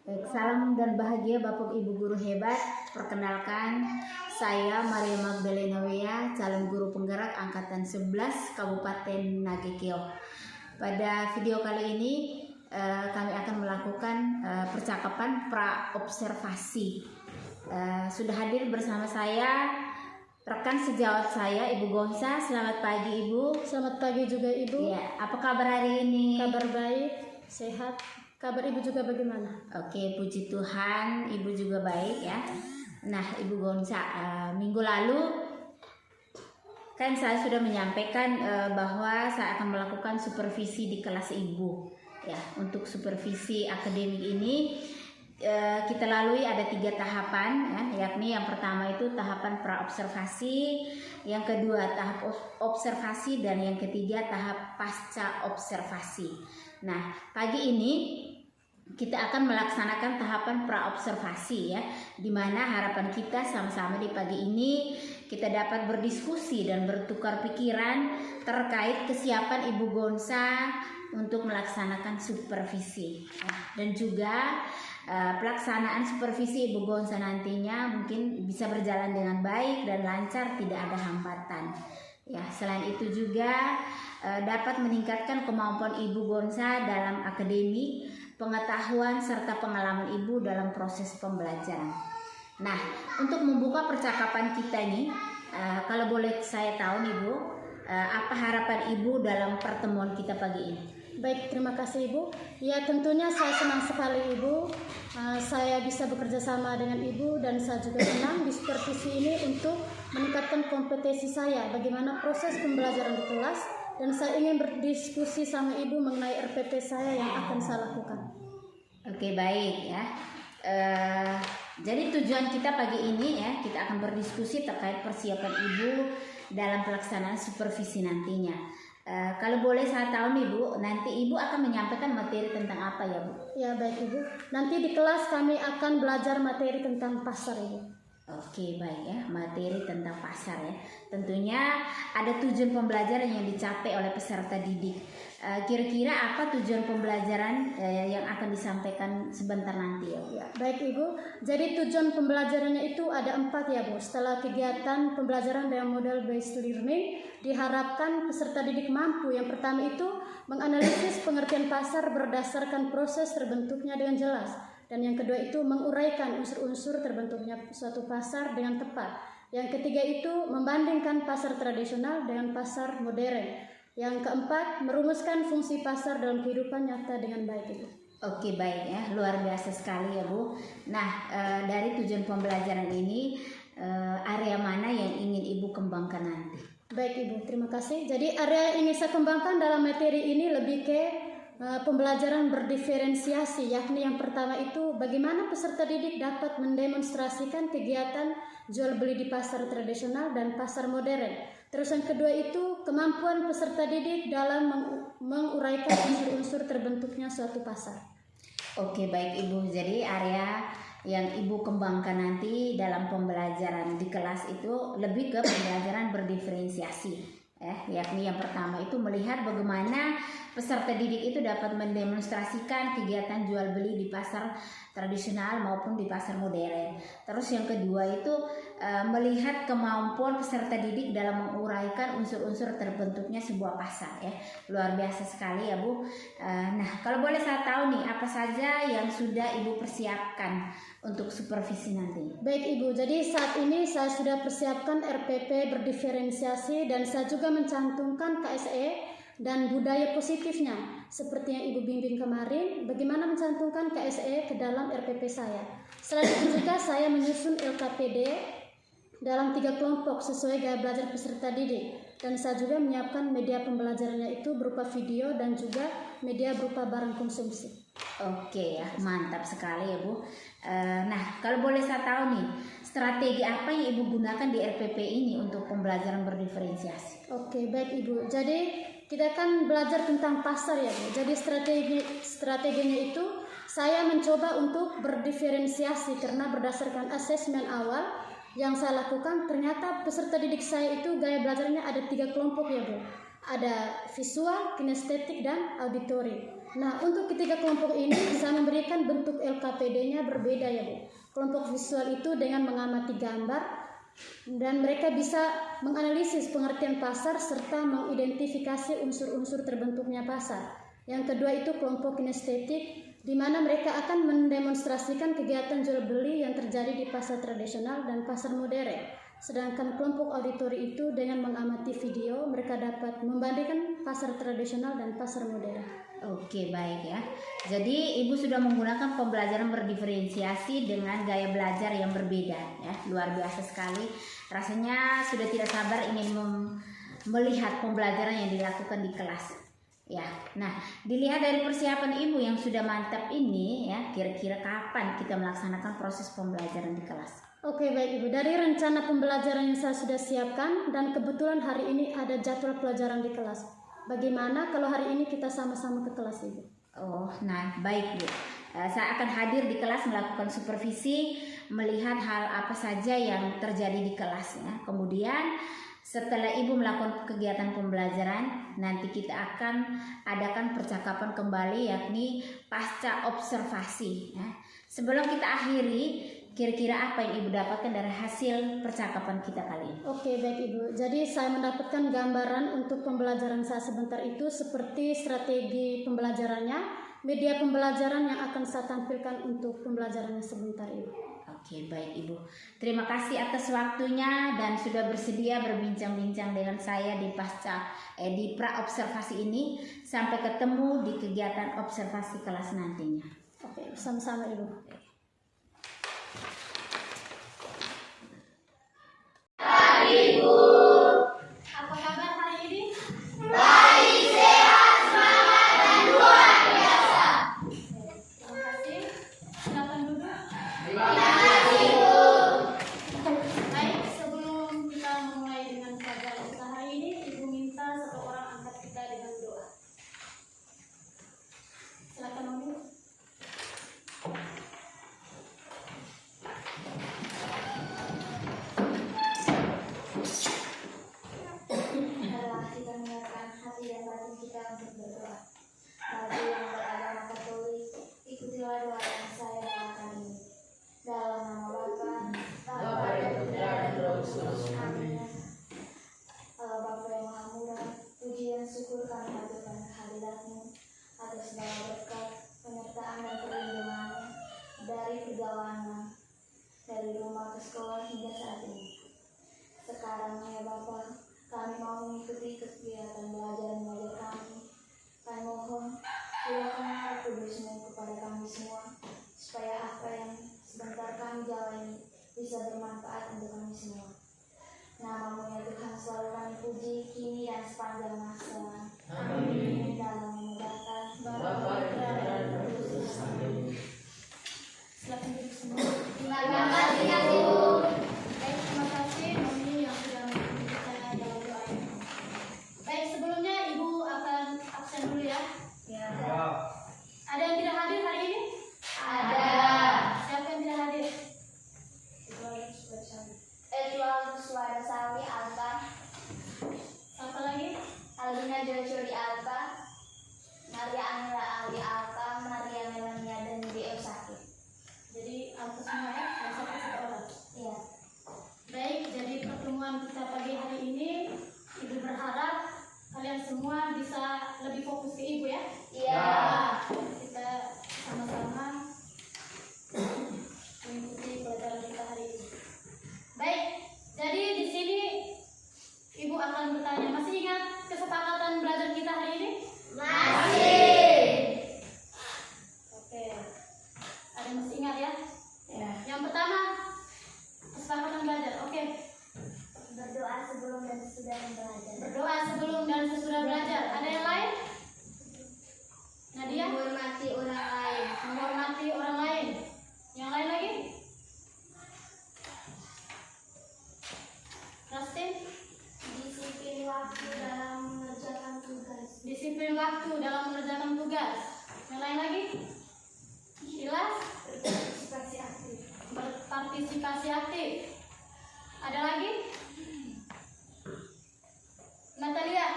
Baik, salam dan bahagia Bapak Ibu guru hebat. Perkenalkan, saya Maria Magdalena Wea, calon guru penggerak angkatan 11 Kabupaten Nagekeo. Pada video kali ini kami akan melakukan percakapan pra-observasi. Sudah hadir bersama saya rekan sejawat saya Ibu Gonsa. Selamat pagi Ibu. Selamat pagi juga Ibu. Ya, apa kabar hari ini? Kabar baik, sehat. Kabar Ibu juga bagaimana? Oke, puji Tuhan, Ibu juga baik ya. Nah, Ibu Gonsa, minggu lalu kan saya sudah menyampaikan bahwa saya akan melakukan supervisi di kelas Ibu. Ya, untuk supervisi akademik ini kita lalui ada 3 tahapan, ya, yakni yang pertama itu tahapan pra-observasi, yang kedua tahap observasi, dan yang ketiga tahap pasca observasi. Nah, pagi ini kita akan melaksanakan tahapan pra-observasi ya, di mana harapan kita sama-sama di pagi ini kita dapat berdiskusi dan bertukar pikiran terkait kesiapan Ibu Gonsa untuk melaksanakan supervisi. Dan juga pelaksanaan supervisi Ibu Gonsa nantinya mungkin bisa berjalan dengan baik dan lancar, tidak ada hambatan. Ya, selain itu juga dapat meningkatkan kemampuan Ibu Gonsa dalam akademik, pengetahuan serta pengalaman Ibu dalam proses pembelajaran. Nah, untuk membuka percakapan kita ini, kalau boleh saya tahu nih Bu, apa harapan Ibu dalam pertemuan kita pagi ini? Baik, terima kasih Ibu. Ya, tentunya saya senang sekali Ibu. Saya bisa bekerja sama dengan Ibu dan saya juga senang di supervisi ini untuk meningkatkan kompetensi saya bagaimana proses pembelajaran di kelas, dan saya ingin berdiskusi sama Ibu mengenai RPP saya yang akan saya lakukan. Oke, baik ya. Jadi tujuan kita pagi ini ya, kita akan berdiskusi terkait persiapan Ibu dalam pelaksanaan supervisi nantinya. Kalau boleh saya tahu nih Bu, nanti Ibu akan menyampaikan materi tentang apa ya Bu? Ya baik Ibu, nanti di kelas kami akan belajar materi tentang pasar Ibu. Oke, baik ya, materi tentang pasar ya. Tentunya ada tujuan pembelajaran yang dicapai oleh peserta didik. Kira-kira apa tujuan pembelajaran yang akan disampaikan sebentar nanti ya Bu? Ya, baik Ibu. Jadi tujuan pembelajarannya itu ada 4 ya Bu. Setelah kegiatan pembelajaran dengan model based learning, diharapkan peserta didik mampu yang pertama itu menganalisis pengertian pasar berdasarkan proses terbentuknya dengan jelas. Dan yang kedua itu menguraikan unsur-unsur terbentuknya suatu pasar dengan tepat. Yang ketiga itu membandingkan pasar tradisional dengan pasar modern. Yang keempat, merumuskan fungsi pasar dalam kehidupan nyata dengan baik Ibu. Oke, baik ya, luar biasa sekali ya Bu. Nah, dari tujuan pembelajaran ini, area mana yang ingin Ibu kembangkan nanti? Baik Ibu, terima kasih. Jadi area yang ingin saya kembangkan dalam materi ini lebih ke pembelajaran berdiferensiasi, yakni yang pertama itu bagaimana peserta didik dapat mendemonstrasikan kegiatan jual beli di pasar tradisional dan pasar modern. Terus yang kedua itu kemampuan peserta didik dalam menguraikan unsur-unsur terbentuknya suatu pasar. Oke, baik Ibu. Jadi area yang Ibu kembangkan nanti dalam pembelajaran di kelas itu lebih ke pembelajaran berdiferensiasi. Yakni yang pertama itu melihat bagaimana peserta didik itu dapat mendemonstrasikan kegiatan jual beli di pasar tradisional maupun di pasar modern. Terus yang kedua itu melihat kemampuan peserta didik dalam menguraikan unsur-unsur terbentuknya sebuah pasar ya. Luar biasa sekali ya Bu. Nah, kalau boleh saya tahu nih apa saja yang sudah Ibu persiapkan untuk supervisi nanti? Baik Ibu, jadi saat ini saya sudah persiapkan RPP berdiferensiasi dan saya juga mencantumkan KSE dan budaya positifnya. Seperti yang Ibu bimbing kemarin, bagaimana mencantumkan KSE ke dalam RPP saya. Selain itu juga saya menyusun LKPD dalam 3 kelompok sesuai gaya belajar peserta didik. Dan saya juga menyiapkan media pembelajarannya itu berupa video dan juga media berupa barang konsumsi. Oke ya, mantap sekali ya Bu. Nah, kalau boleh saya tahu nih, strategi apa yang Ibu gunakan di RPP ini untuk pembelajaran berdiferensiasi? Oke, baik Ibu. Jadi kita kan belajar tentang pasar ya Bu. Jadi strateginya itu saya mencoba untuk berdiferensiasi karena berdasarkan asesmen awal yang saya lakukan ternyata peserta didik saya itu gaya belajarnya ada 3 kelompok ya Bu. ada visual, kinestetik, dan auditori. Nah, untuk ketiga kelompok ini saya memberikan bentuk LKPD-nya berbeda ya Bu. Kelompok visual itu dengan mengamati gambar dan mereka bisa menganalisis pengertian pasar serta mengidentifikasi unsur-unsur terbentuknya pasar. Yang kedua itu kelompok kinestetik, di mana mereka akan mendemonstrasikan kegiatan jual beli yang terjadi di pasar tradisional dan pasar modern. Sedangkan kelompok auditori itu dengan mengamati video, mereka dapat membandingkan pasar tradisional dan pasar modern. Oke, baik ya. Jadi Ibu sudah menggunakan pembelajaran berdiferensiasi dengan gaya belajar yang berbeda ya. Luar biasa sekali. Rasanya sudah tidak sabar ingin melihat pembelajaran yang dilakukan di kelas. Ya. Nah, dilihat dari persiapan Ibu yang sudah mantap ini ya, kira-kira kapan kita melaksanakan proses pembelajaran di kelas? Oke, baik Ibu. Dari rencana pembelajaran yang saya sudah siapkan dan kebetulan hari ini ada jadwal pelajaran di kelas. Bagaimana kalau hari ini kita sama-sama ke kelas Ibu? Oh, nah baik Bu. Saya akan hadir di kelas melakukan supervisi, melihat hal apa saja yang terjadi di kelas ya. Kemudian setelah Ibu melakukan kegiatan pembelajaran, nanti kita akan adakan percakapan kembali yakni pasca observasi ya. Sebelum kita akhiri, kira-kira apa yang Ibu dapatkan dari hasil percakapan kita kali ini? Oke, baik Ibu. Jadi saya mendapatkan gambaran untuk pembelajaran saya sebentar itu seperti strategi pembelajarannya, media pembelajaran yang akan saya tampilkan untuk pembelajarannya sebentar Ibu. Oke, baik Ibu. Terima kasih atas waktunya dan sudah bersedia berbincang-bincang dengan saya di pra observasi ini. Sampai ketemu di kegiatan observasi kelas nantinya. Oke, sama-sama Ibu. Ibu, Apa kabar hari ini? baik, sehat, semangat, dan luar biasa. Terima kasih. Silakan duduk. Terima kasih, Ibu. Baik, sebelum kita memulai dengan pelajaran kita hari ini, Ibu minta satu orang angkat kita dengan doa. Silakan Om Ibu. Marilah kita menyiapkan hati dan batin kita untuk berdoa. Bagi yang beragama Katolik, ikutilah doa yang saya bawakan ini. Dalam nama Bapa dan Putra dan Roh Kudus. Amin. Allah Bapa yang Maha Murah, puji dan syukur kami haturkan kehadirat-Mu atas segala berkat, penyertaan dan perlindungan dari perjalanan dari rumah ke sekolah hingga saat ini. Sekarang ya Bapa, kami mau mengikuti kegiatan belajar mengajar kami. Kami mohon curahkanlah Roh Kudus-Mu kepada kami semua, supaya apa yang sebentar kami jalani bisa bermanfaat untuk kami semua. Nama-Mu ya Tuhan selalu kami puji, kini dan sepanjang masa. Amin. Dalam nama Bapa, Putra, dan Roh Kudus. Amin. Silakan duduk semua. Terima kasih, Ibu. Baik, terima kasih Mami yang sudah mengikuti saya dalam doa ini. Baik, sebelumnya Ibu akan absen dulu ya. Ya. Ada yang tidak hadir hari ini? Ada. Siapa yang tidak hadir? Edward Suara Sami Alta, Siapa lagi? Alina Joshua Alta, Maria Anila Ali Alta, Maria Melania dan D.F. Sakit. Jadi alta semua ya, yang satu orang. Iya. Baik, jadi pertemuan kita pagi hari ini, Ibu berharap kalian semua bisa lebih fokus ke Ibu ya. Iya. Kita sama-sama mengikuti pelajaran kita hari ini. Baik, jadi di sini Ibu akan bertanya, masih ingat kesepakatan belajar kita hari ini? Masih. Oke, ada yang masih ingat ya? Ya. Yang pertama, kesepakatan belajar. Oke, Berdoa sebelum dan sesudah belajar. berdoa sebelum dan sesudah belajar. Ada yang lain? Nadia? Menghormati orang lain. Menghormati orang lain. Yang lain lagi? Rastin? Disiplin waktu dalam mengerjakan tugas. Disiplin waktu dalam mengerjakan tugas. Yang lain lagi? Ilas? Partisipasi aktif. Berpartisipasi aktif. Ada lagi? Natalia?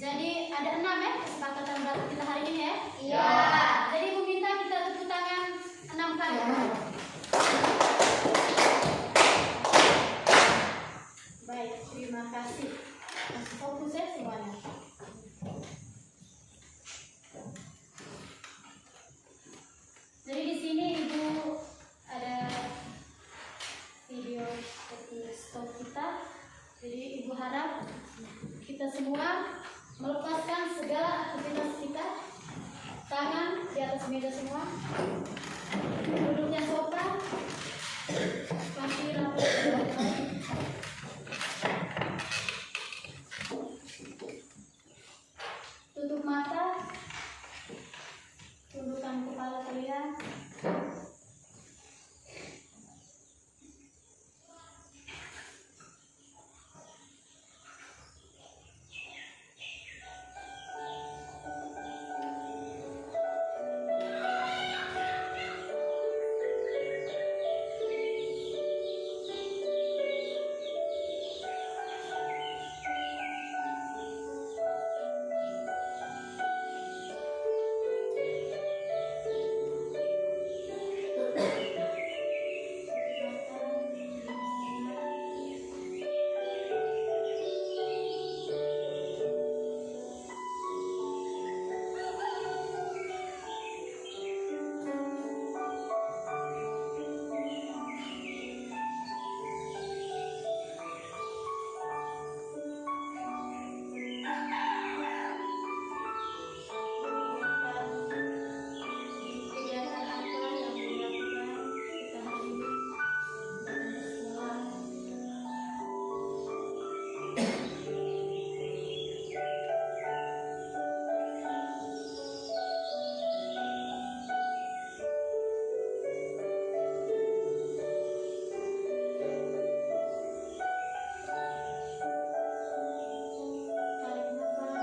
Jadi ada 6 ya kesepakatan berarti kita hari ini ya. Iya. Jadi Ibu minta kita tepuk tangan 6 kali. Baik, terima kasih. Masih fokus ya semuanya. Jadi di sini Ibu ada video seperti stop kita. Jadi Ibu harap kita semua melepaskan segala aktivitas kita, tangan di atas meja semua, duduknya sopan, kaki rapat ke belakang. Tutup mata, tundukkan kepala kalian. Kegiatan apa yang dilakukan kita hari ini? Sekolah. Tarik nafas.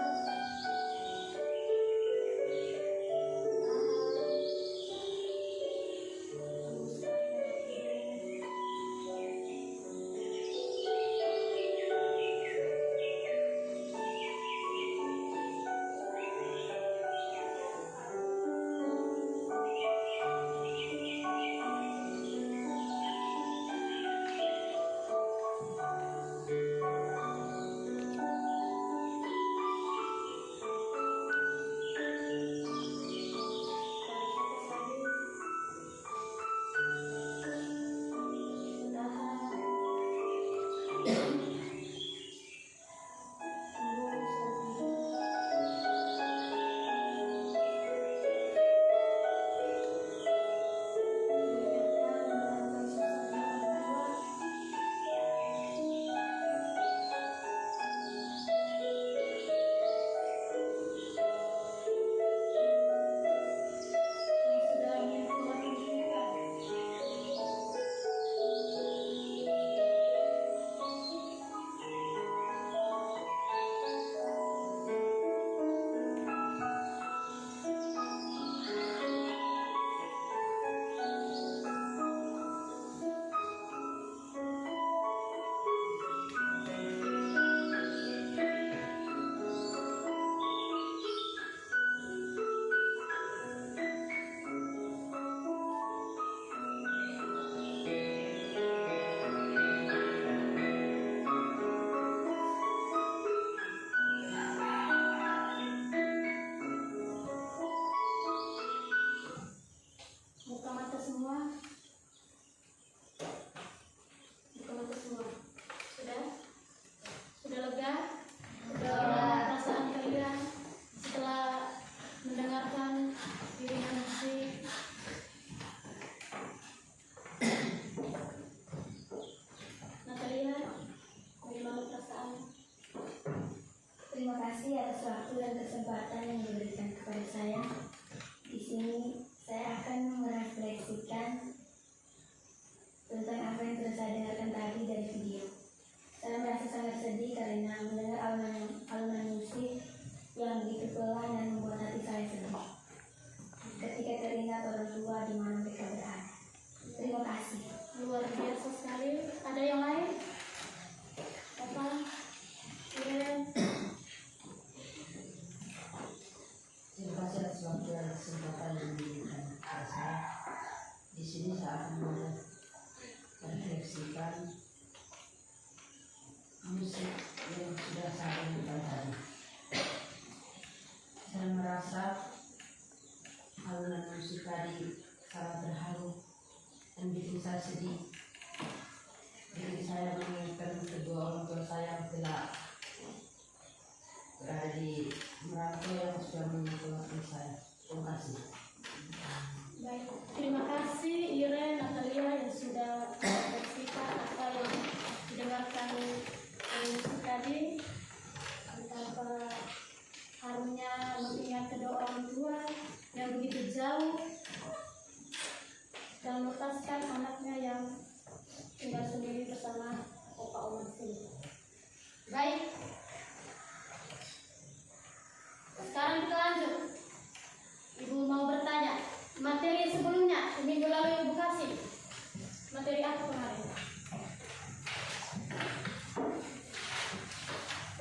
Buka mata semua. Buka mata semua. Sudah? Sudah lega? Perasaan kalian setelah mendengarkan iringan musik? Natalia, bagaimana perasaan? Terima kasih atas waktu dan kesempatan yang diberikan kepada saya. Di sini saya akan merefleksikan tentang apa yang sudah saya dengarkan tadi dari video. Saya merasa sangat sedih karena mendengar alunan musik yang begitu pelan dan membuat hati saya sedih. Ketika teringat orang tua di mana mereka berada. Terima kasih. Luar biasa sekali. Ada yang lain? Apa? Keren. sedih. Jadi saya mengingatkan kedua orang tua saya yang telah berada di merantau yang sudah mengingatkan saya. Terima kasih. Baik, terima kasih Ire, Natalia yang sudah bercerita apa yang didengarkan tadi, betapa harunya mengingat kedua orang tua yang begitu jauh dan melepaskan anaknya yang tinggal sendiri bersama opa oma sendiri. Baik, sekarang kita lanjut. Ibu mau bertanya, materi sebelumnya minggu lalu Ibu kasih materi apa kemarin?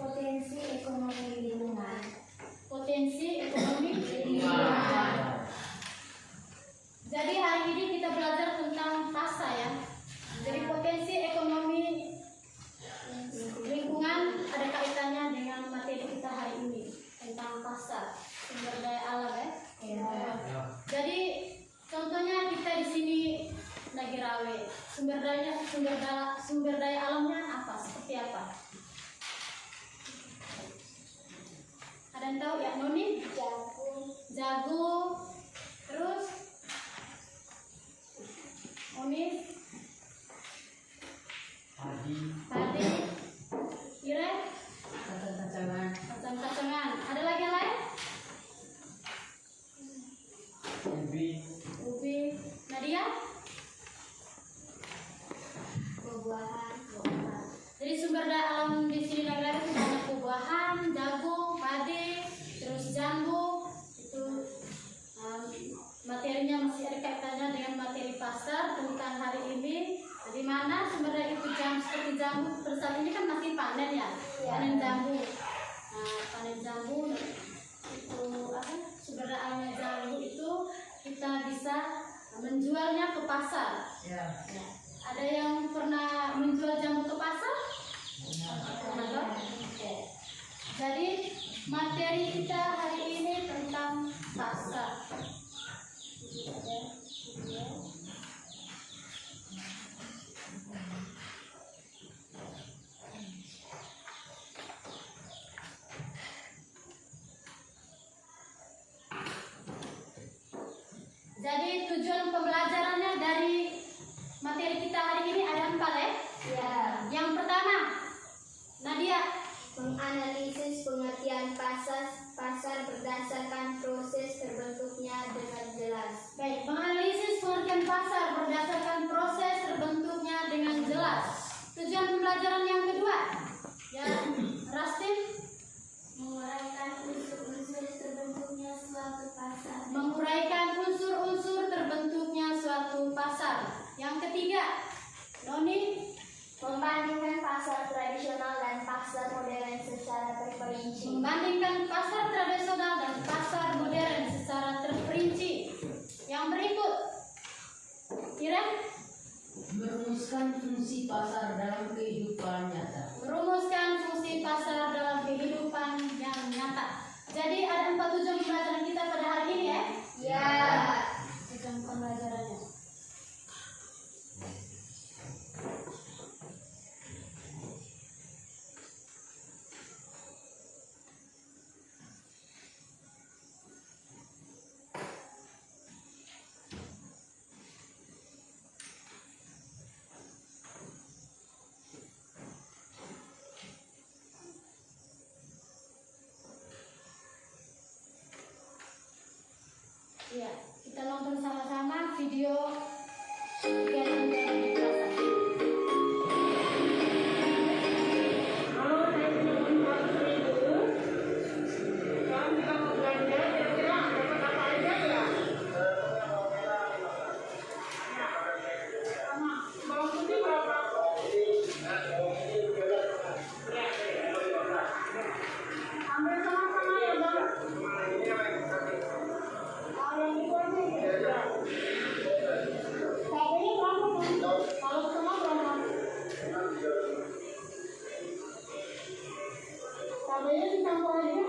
Potensi ekonomi lingkungan. Potensi ekonomi lingkungan. Jadi hari ini kita belajar tentang PASA ya. Jadi potensi ekonomi lingkungan ada kaitannya dengan materi kita hari ini tentang PASA, sumber daya alam ya. Jadi contohnya kita di sini lagi rawe, sumber daya alamnya apa? Seperti apa? Ada yang tahu ya, Noni? Jagung, terus Onis, padi, Ire, kacang-kacangan. Ada lagi yang lain? Ubi, Nadia? Buah-buahan. Jadi sumber daya alam di sini negara itu banyak buah-buahan, jagung, padi, terus jambu. Itu materinya masih ada kaitannya dengan materi pasar tentang hari ini. Di mana sumber daya itu seperti jambu. Pada saat ini kan masih panen ya, panen jambu. Nah, panen jambu itu apa? Sumber daya alamnya jambu itu kita bisa menjualnya ke pasar. Ya. Ada yang pernah menjual jambu ke pasar? Pernah. Jadi materi kita hari ini tentang pasar. Jadi tujuan pembelajarannya dari materi kita hari ini ada 4 ya? Ya. Yang pertama, Nadia, Menganalisis pengertian pasar berdasarkan proses terbentuknya dengan jelas. baik, menganalisis pengertian pasar berdasarkan proses terbentuknya dengan jelas. Tujuan pembelajaran yang kedua, ya, Rastin, Menguraikan unsur-unsur terbentuknya suatu pasar. menguraikan unsur-unsur terbentuknya suatu pasar. Yang ketiga, Noni, Membandingkan pasar tradisional dan pasar modern secara terperinci. membandingkan pasar tradisional dan pasar modern secara terperinci. Yang berikut, Ira, Merumuskan fungsi pasar dalam kehidupan nyata. merumuskan fungsi pasar dalam kehidupan yang nyata. Jadi ada 4 tujuan pembelajaran kita pada hari ini ya. Ya. Tujuan pembelajarannya. Iya, kita nonton sama-sama video kegiatan yang di pasar. Halo, saya Nurul Mansuri dulu. Sekarang kita mau belanja, kira-kira dapat apa aja ya? Sama, bawang putih berapa? Ambil sama-sama ya, Bang. Yang itu aja ya. Cabenya berapa, Bang? Kalau semua berapa? Cabenya dicampur aja.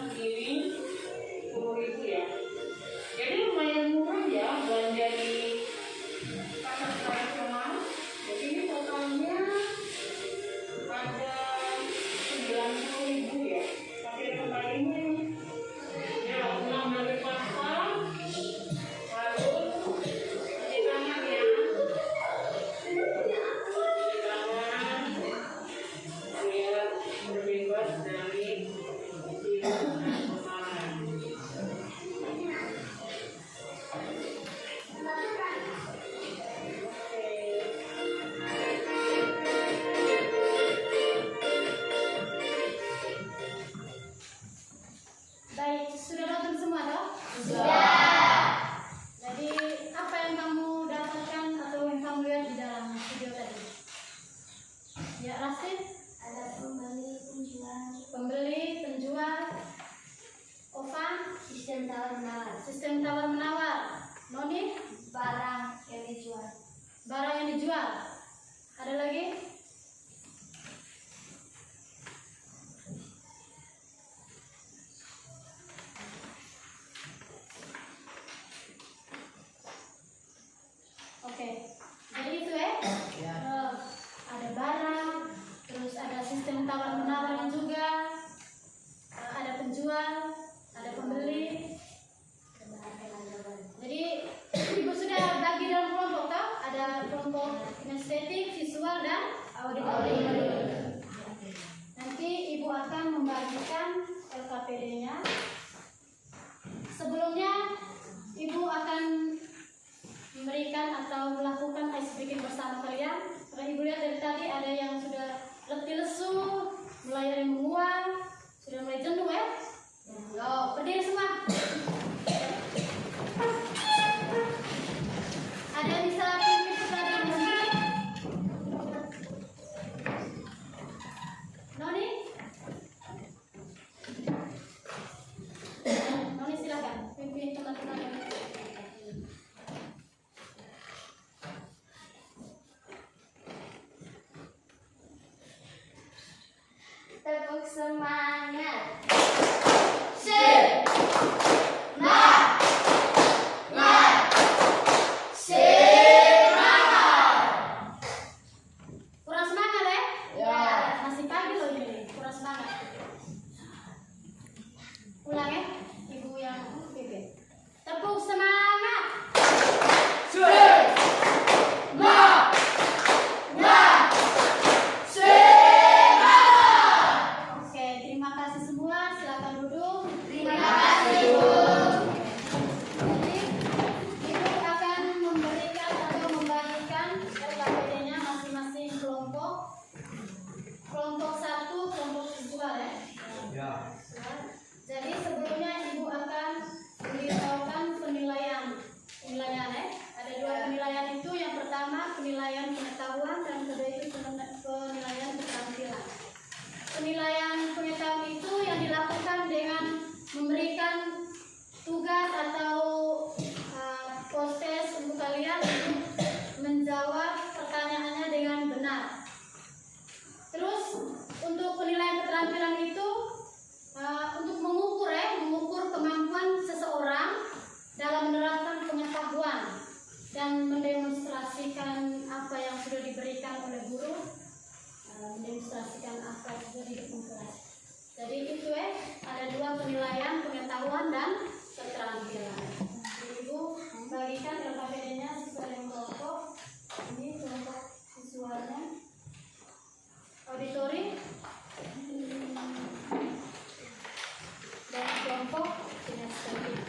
giling 10.000 ya. Jadi lumayan murah ya belanja di pasar tradisional. Jadi ini totalnya ada 90.000 ya. Tapi kembali ini ya pulang dari pasar harus cuci tangan ya. Cuci tangan biar berbebas dari virus dan kuman. Baik, sudah nonton semua toh? Jadi apa yang kamu dapatkan atau yang kamu lihat di dalam video tadi? Ya, Rasid, Ada pembeli, penjual, pembeli, penjual, Ovan, sistem tawar-menawar, sistem tawar-menawar, Noni, barang yang dijual. barang yang dijual. Ada lagi? Oke, jadi itu ya. Ya. Ada barang, terus ada sistem tawar-menawar juga, ada penjual, ada pembeli. Jadi ibu sudah bagi dalam kelompok toh? Ada kelompok kinestetik, visual dan auditori. Nanti ibu akan membagikan LKPD-nya. Sebelumnya ibu akan memberikan atau melakukan ice breaking bersama kalian. Karena ibu lihat dari tadi ada yang sudah letih lesu, mulai dari menguap, sudah mulai jenuh ya. Yo, berdiri semua. Ada yang bisa pimpin tadi di sini? Noni? Noni silakan pimpin teman-teman yang Tepuk semangat. kurang semangat ya? Ya. Masih pagi loh ini, kurang semangat. Ulang ya, ibu yang pimpin. Tepuk semangat. Oke, terima kasih semua. Silakan duduk. Terima kasih, Bu. Jadi, ibu akan memberikan atau membagikan LKPD-nya masing-masing kelompok. Kelompok 1, kelompok visual ya. Ya. Jadi sebelumnya ibu akan memberitahukan penilaian ya. Ada 2 penilaian itu. Yang pertama penilaian pengetahuan dan kedua itu penilaian keterampilan. Penilaian pengetahuan itu yang dilakukan dengan memberikan tugas atau proses untuk kalian untuk menjawab pertanyaannya dengan benar. Terus untuk penilaian keterampilan itu untuk mengukur kemampuan seseorang dalam menerapkan pengetahuan dan mendemonstrasikan apa yang sudah diberikan oleh guru, mendemonstrasikan apa yang sudah diberikan kelas. Jadi itu ada 2 penilaian pengetahuan dan keterampilan. Jadi ibu membagikan LKPD-nya sesuai dengan kelompok. Ini kelompok visualnya, auditori, dan kelompok kinestetik.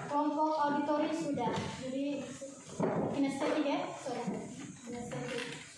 Kelompok auditori sudah. Jadi kinestetik ya, sorry. Kinestetik.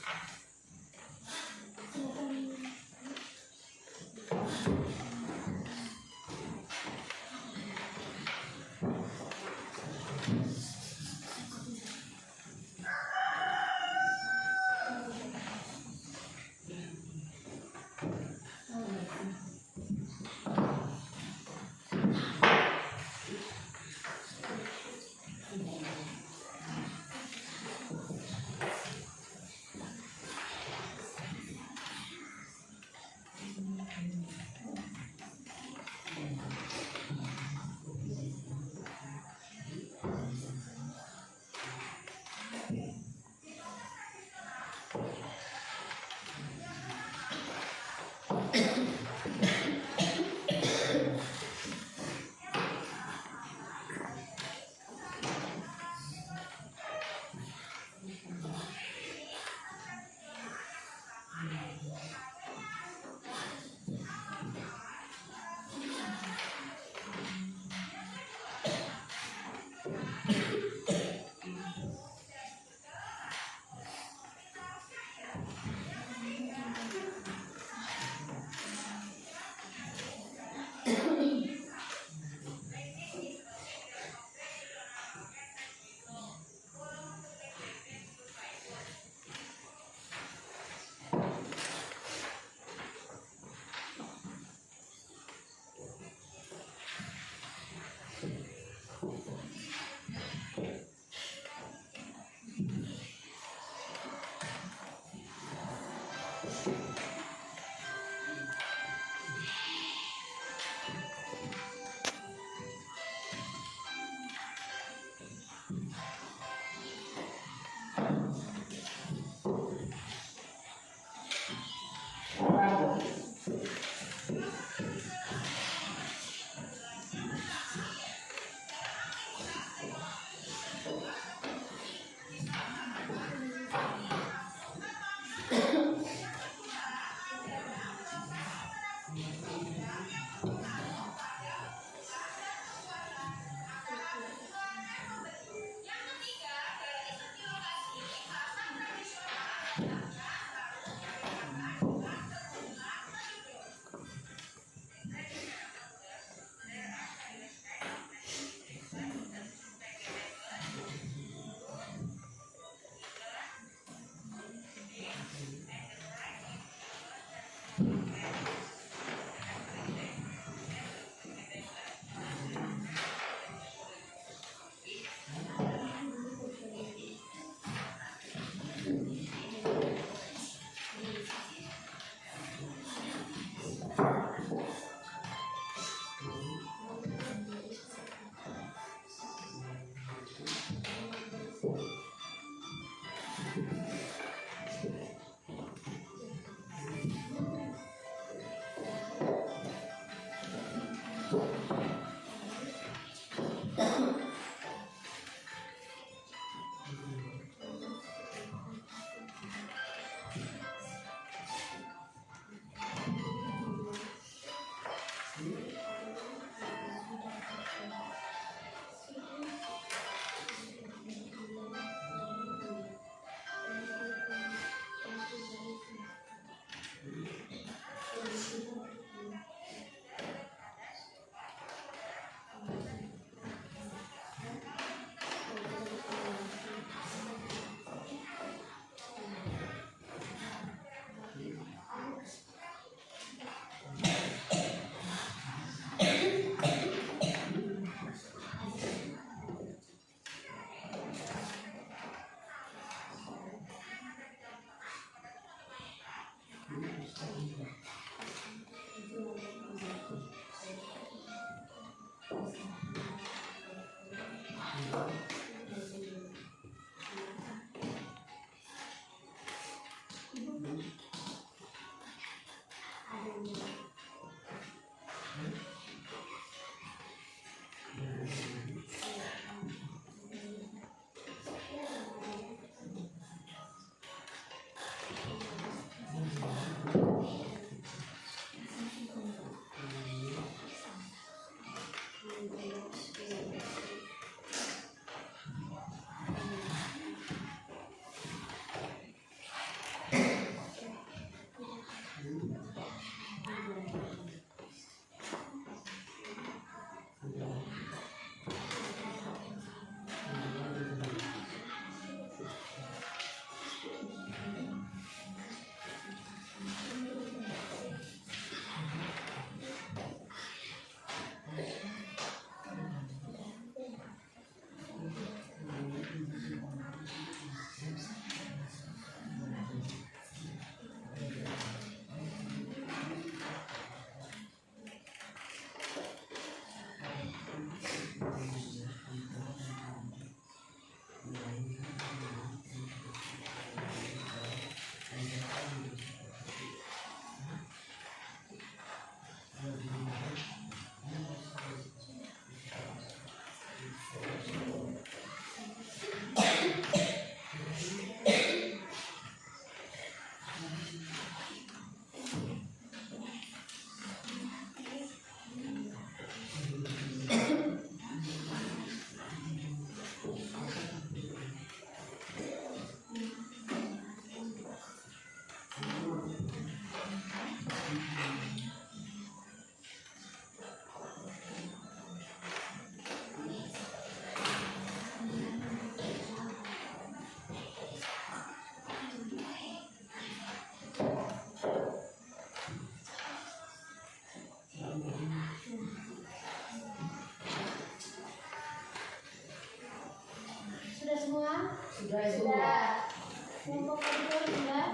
Sudah Ibu. Sudah. Kelompok kedua sudah.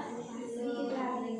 Sedikit lagi.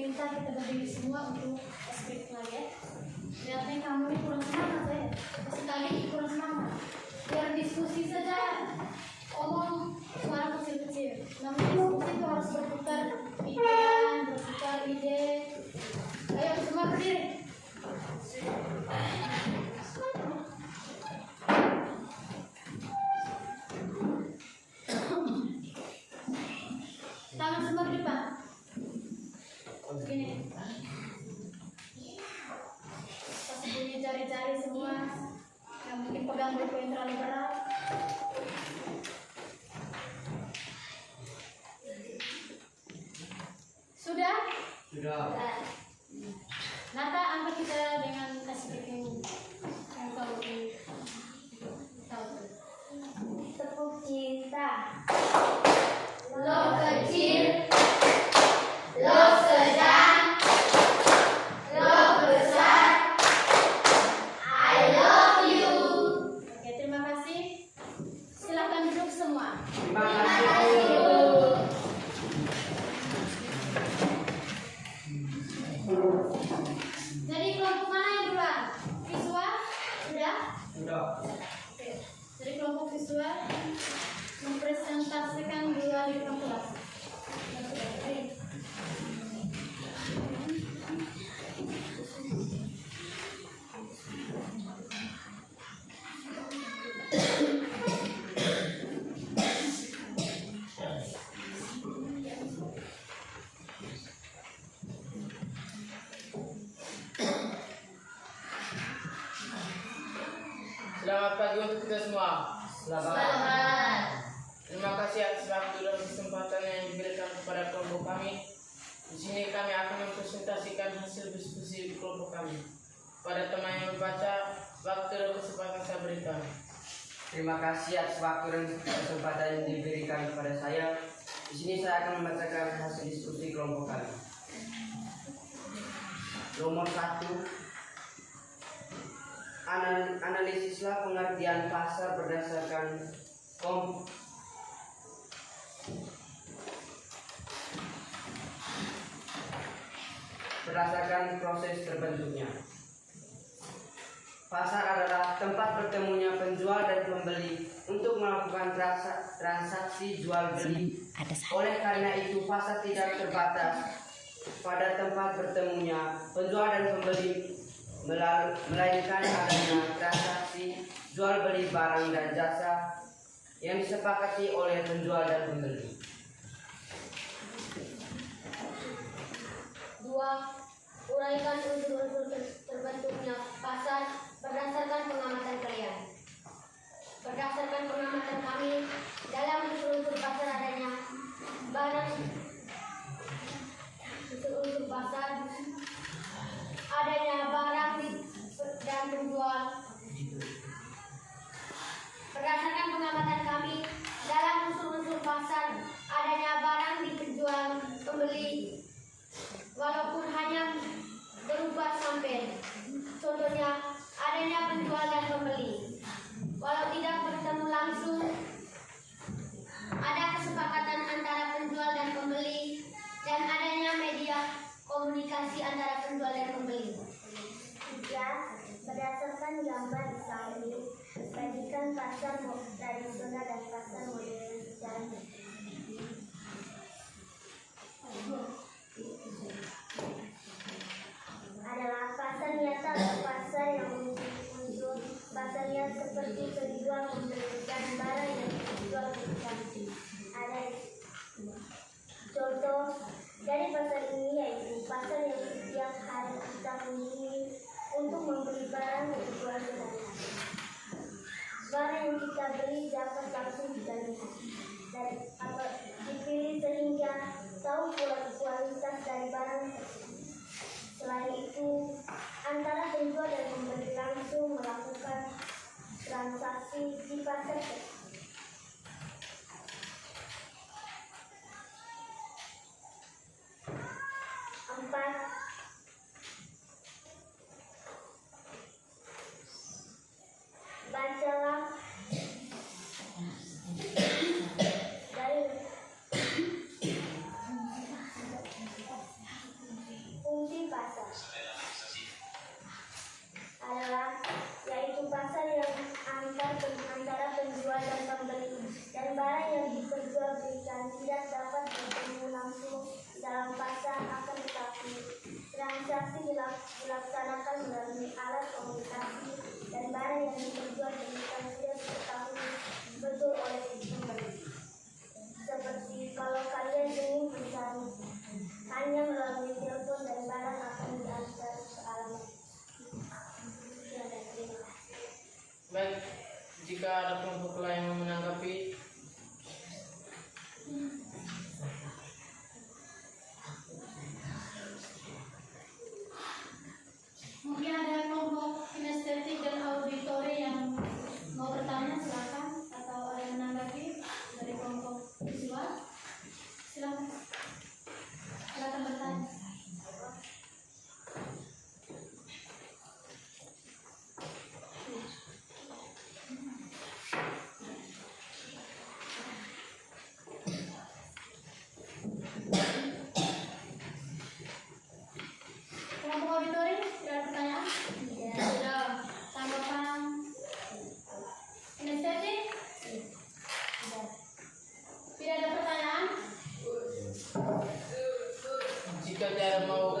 minta kita berdiri semua untuk speak lagi ya. Lihatnya kamu ini kurang semangat ya. Kasih tadi kurang semangat. Biar diskusi saja, omong suara kecil-kecil. Namanya diskusi itu harus bertukar pikiran, bertukar ide. Ayo semua berdiri. Tangan semua di depan. Begini. Pas bunyi jari-jari semua. Yang mungkin pegang buku yang terlalu berat. Sudah? Sudah. Nata, angkat kita dengan speaking yang tahu Tepuk cinta. Lo kecil, lo sedang, lo besar. I love you. Oke, terima kasih. Silakan duduk semua. Terima kasih. Jadi kelompok mana yang duluan? Visual? Sudah? Sudah. Oke. Jadi kelompok visual mempresentasikan dua di depan kelas. Selamat pagi untuk kita semua. Selamat. Terima kasih atas waktu dan kesempatan yang diberikan kepada kelompok kami. Di sini kami akan mempresentasikan hasil diskusi kelompok kami. Pada teman yang membaca, waktu dan kesempatan saya berikan. Terima kasih atas waktu dan kesempatan yang diberikan kepada saya. Di sini saya akan membacakan hasil diskusi kelompok kami. Nomor 1. Analisislah pengertian pasar berdasarkan proses terbentuknya. Pasar adalah tempat bertemunya penjual dan pembeli untuk melakukan transaksi jual beli. Oleh karena itu, pasar tidak terbatas pada tempat bertemunya penjual dan pembeli, melainkan adanya transaksi jual beli barang dan jasa yang disepakati oleh penjual dan pembeli. 2. Uraikan unsur-unsur terbentuknya pasar berdasarkan pengamatan kalian. Berdasarkan pengamatan kami, dalam unsur-unsur pasar adanya barang, unsur-unsur pasar adanya barang dan penjual. Berdasarkan pengamatan kami, dalam unsur-unsur pasar adanya barang dipenjual pembeli, walaupun hanya berupa sampai. Contohnya, adanya penjual dan pembeli. Walau tidak bertemu langsung, ada kesepakatan antara penjual dan pembeli dan adanya media komunikasi antara penjual dan pembeli. 3. Berdasarkan gambar di samping, bagikan pasar tradisional dan pasar modern secara adalah pasar nyata atau pasar yang memiliki unsur pasarnya seperti penjual membelikan barang yang dijual belikan. Ada contoh dari pasar ini yaitu pasar yang setiap hari kita kunjungi untuk membeli barang yang dijual di sana. Barang yang kita beli dapat langsung dilihat dan atau dipilih sehingga tahu kualitas dari barang tersebut. Selain itu, antara penjual dan pembeli langsung melakukan transaksi di pasar tersebut. 4. Bacalah dari Transaksi dilaksanakan melalui alat komunikasi dan barang yang diperjualbelikan tidak diketahui betul oleh pembeli. Seperti kalau kalian ingin mencari, hanya melalui telepon dan barang akan diantar ke alamat. Baik, jika ada kelompok lain yang menanggapi, Mungkin ada kelompok kinestetik dan auditori yang mau bertanya, silakan, atau ada yang menanggapi dari kelompok visual, silakan bertanya. Kelompok auditori, tidak ada pertanyaan? Sudah. Tanggapan kinestetik? Tidak ada pertanyaan? jika tidak mau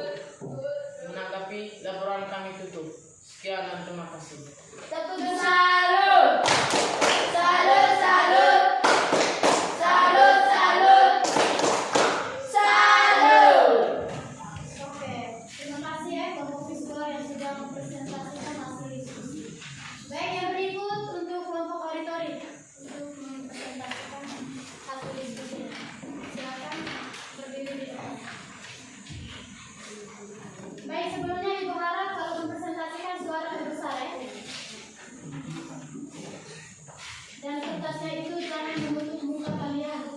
menanggapi, laporan kami tutup. Sekian dan terima kasih. Tepuk salut. Salut, salut. Salut, salut. Salut. Oke, terima kasih ya kelompok visual yang sudah mempresentasikan hasil diskusi. Baik, yang berikut untuk kelompok auditori untuk mempresentasikan hasil diskusi. Silakan berdiri di depan. Baik, sebelumnya Ibu harap kalau mempresentasikan suara lebih besar ya. Dan kertasnya itu jangan menutup muka kalian.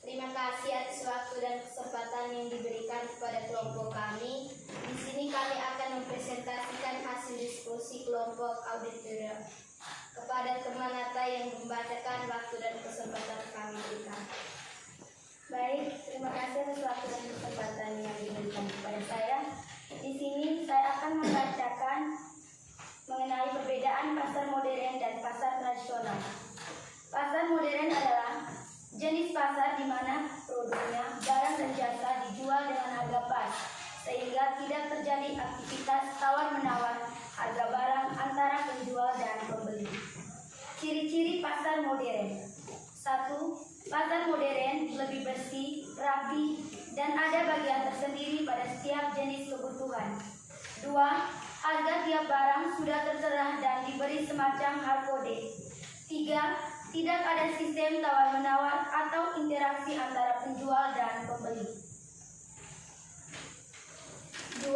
Terima kasih atas waktu dan kesempatan yang diberikan kepada kelompok kami. Di sini kami akan mempresentasikan hasil diskusi kelompok auditor kepada teman Nata yang membacakan waktu dan kesempatan kami berikan. Baik, terima kasih atas waktu dan kesempatan yang diberikan kepada saya. Di sini saya akan membacakan mengenai perbedaan pasar modern dan pasar tradisional. Pasar modern adalah jenis pasar di mana produknya, barang dan jasa dijual dengan harga pas, sehingga tidak terjadi aktivitas tawar-menawar harga barang antara penjual dan pembeli. Ciri-ciri pasar modern: 1. Pasar modern lebih bersih, rapi, dan ada bagian tersendiri pada setiap jenis kebutuhan. 2. Harga tiap barang sudah tertera dan diberi semacam hardcode. 3. Tidak ada sistem tawar-menawar atau interaksi antara penjual dan pembeli. 2.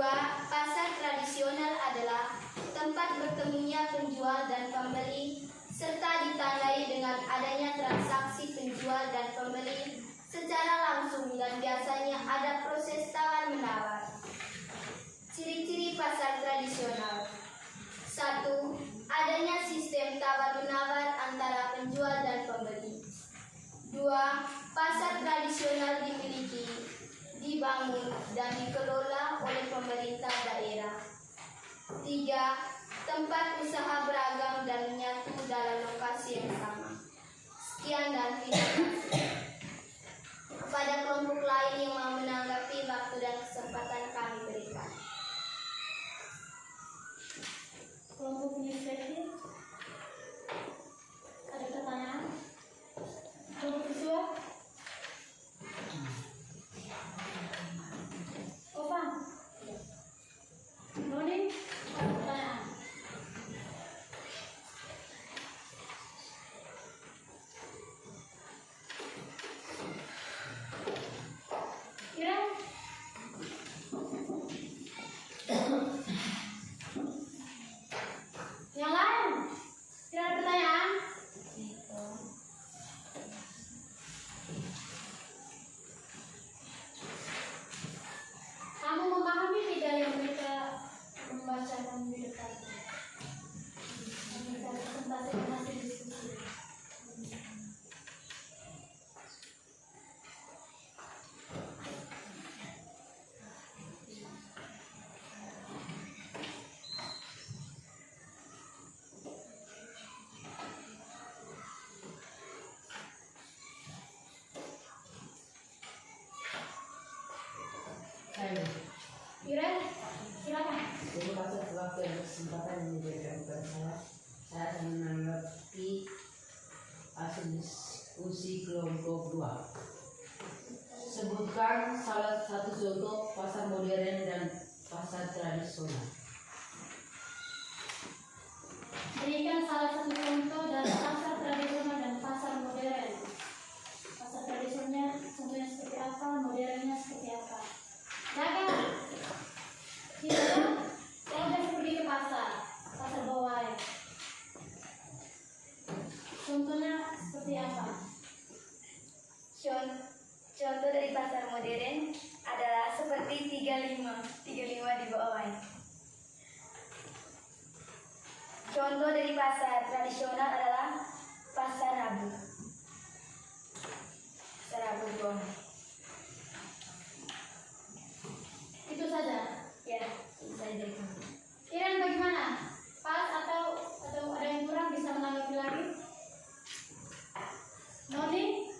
Pasar tradisional adalah tempat bertemunya penjual dan pembeli serta ditandai dengan adanya transaksi penjual dan pembeli secara langsung dan biasanya ada proses tawar-menawar. Ciri-ciri pasar tradisional: 1. Adanya sistem tawar-menawar antara penjual dan pembeli. 2. Pasar tradisional dimiliki, dibangun, dan dikelola oleh pemerintah daerah. 3. Tempat usaha beragam dan menyatu dalam lokasi yang sama. Sekian dan terima kasih. Kepada kelompok lain yang mau menanggapi waktu dan kesempatan kami berikan. Kelompok kinestetik, ada pertanyaan? Kelompok visual? Ovan? Noni? Ada pertanyaan? atas kesempatan yang diberikan kepada saya akan menanggapi hasil diskusi kelompok 2. Sebutkan salah satu contoh pasar modern dan pasar tradisional. Berikan salah satu contoh dari pasar tradisional dan pasar modern. Pasar tradisionalnya contohnya seperti apa, modernnya seperti apa. Jangan kita sudah pergi ke pasar bawah. Contohnya seperti apa? Contoh dari pasar modern adalah seperti 35 di bawah. Contoh dari pasar tradisional adalah pasar Rabu. Pasar Rabu di bawah. Itu saja. Ya, itu saja dari kami. Iren bagaimana? Pas atau ada yang kurang bisa menanggapi lagi? Noni?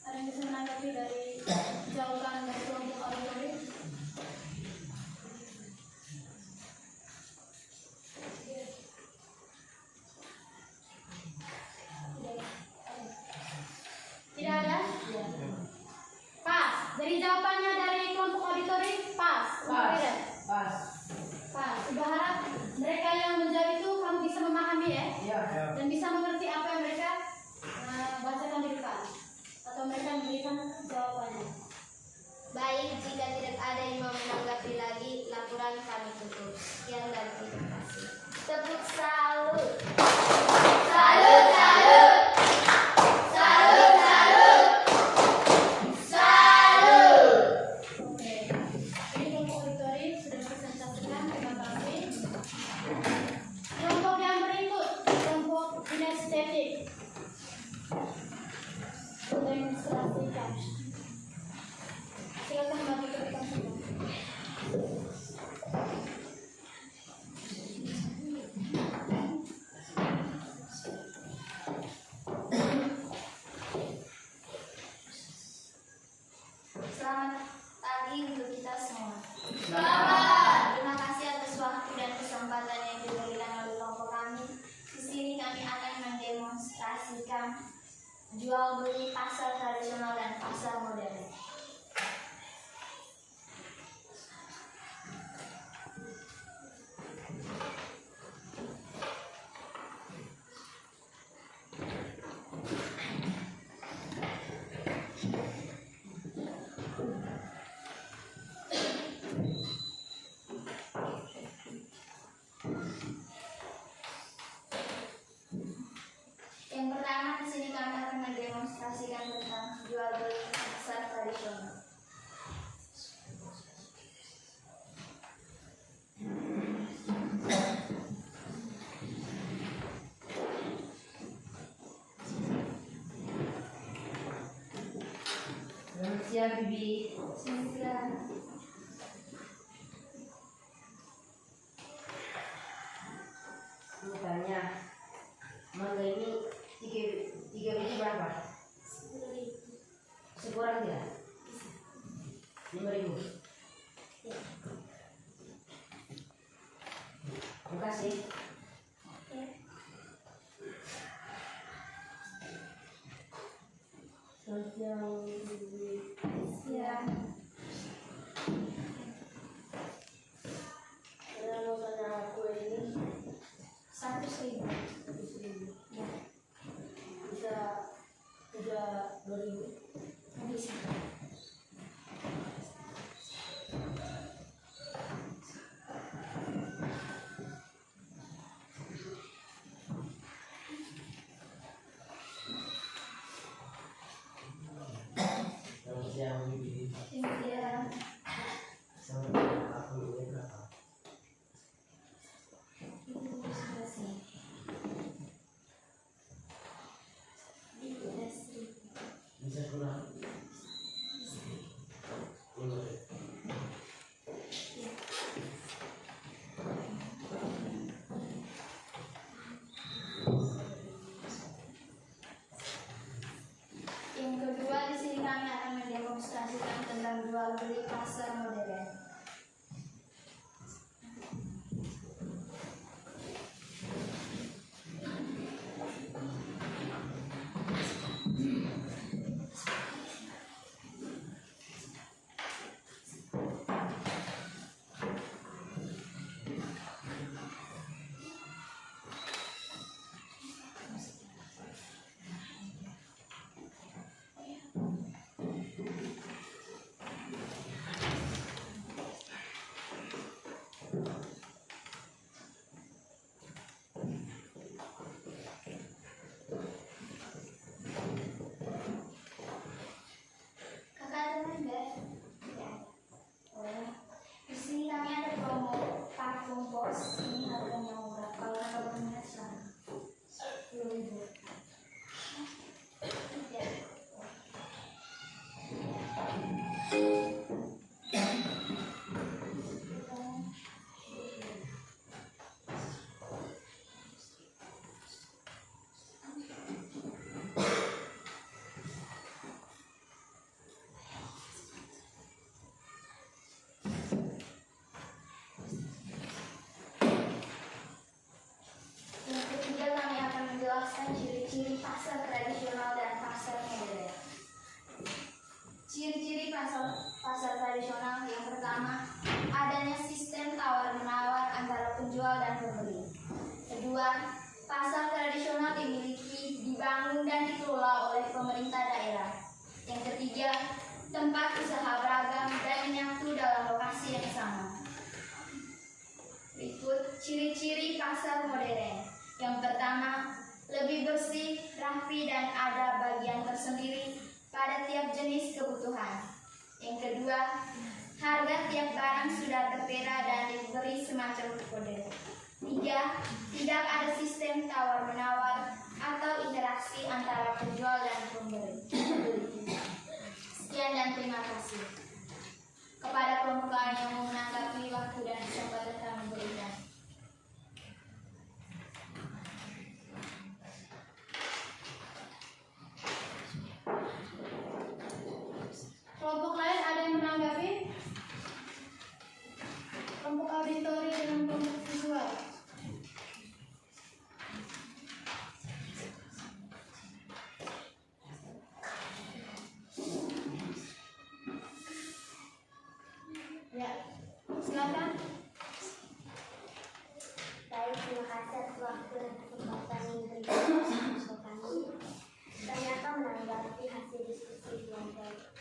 Ada yang bisa menanggapi dari jawaban dari kelompok auditori? Tidak ada? Pas. Dari jawabannya dari kelompok auditori, pas. Tidak? Pas. Pas. Ibu harap mereka yang menjawab itu kamu bisa memahami ya? Iya. Dan bisa mengerti apa yang mereka bacakan di depan. Atau mereka memberikan jawabannya. Baik, jika tidak ada yang mau menanggapi lagi, laporan kami tutup. Sekian dan terima kasih. Tepuk salut. Salut, salut. Salut, salut. Salut. Oke. Ini kelompok auditori sudah presentasikan. Terima kasih. Kelompok yang berikut, kelompok kinestetik. Demonstrasikan. Silakan bagi kebetulan semua. Selamat pagi untuk kita semua. Selamat. Terima kasih atas waktu dan kesempatan yang diberikan oleh kelompok kami. Di sini kami akan mendemonstrasikan jual beli pasar tradisional dan pasar modern. Yang pertama di sini kami akan mendemonstrasikan tentang jual beli pasar tradisional. Selamat siang, Bibi. Silakan. Mau tanya, mangga ini tiga biji berapa? 10.000. Sekurang tidak? 5.000. Terima kasih. Selamat siang, Bibi. Siap. Saya mau tanya kue ini 100.000. Ya, bisa 2.000. bisa. Selamat siang, Bibi. Siap. Aku ini berapa? Bisa kurang? Boleh. Yang kedua di sini kami akan mendemonstrasikan tentang jual beli pasar modern. kedua, pasar tradisional dibangun dan dikelola oleh pemerintah daerah. Yang ketiga, tempat usaha beragam dan menyatu dalam lokasi yang sama. Berikut ciri-ciri pasar modern. Yang pertama, lebih bersih, rapi, dan ada bagian tersendiri pada tiap jenis kebutuhan. Yang kedua, harga tiap barang sudah tertera dan diberi semacam kode. Tiga, tidak ada sistem tawar-menawar atau interaksi antara penjual dan pembeli. Sekian dan terima kasih. Kepada kelompok lain yang mau menanggapi, waktu dan kesempatan kami berikan. Kelompok lain ada yang menanggapi? Kelompok auditori dengan kelompok visual. Ya, silakan. Baik, terima kasih atas waktu dan kesempatan yang diberikan kepada kami. Ternyata menanggapi hasil diskusi kelompok.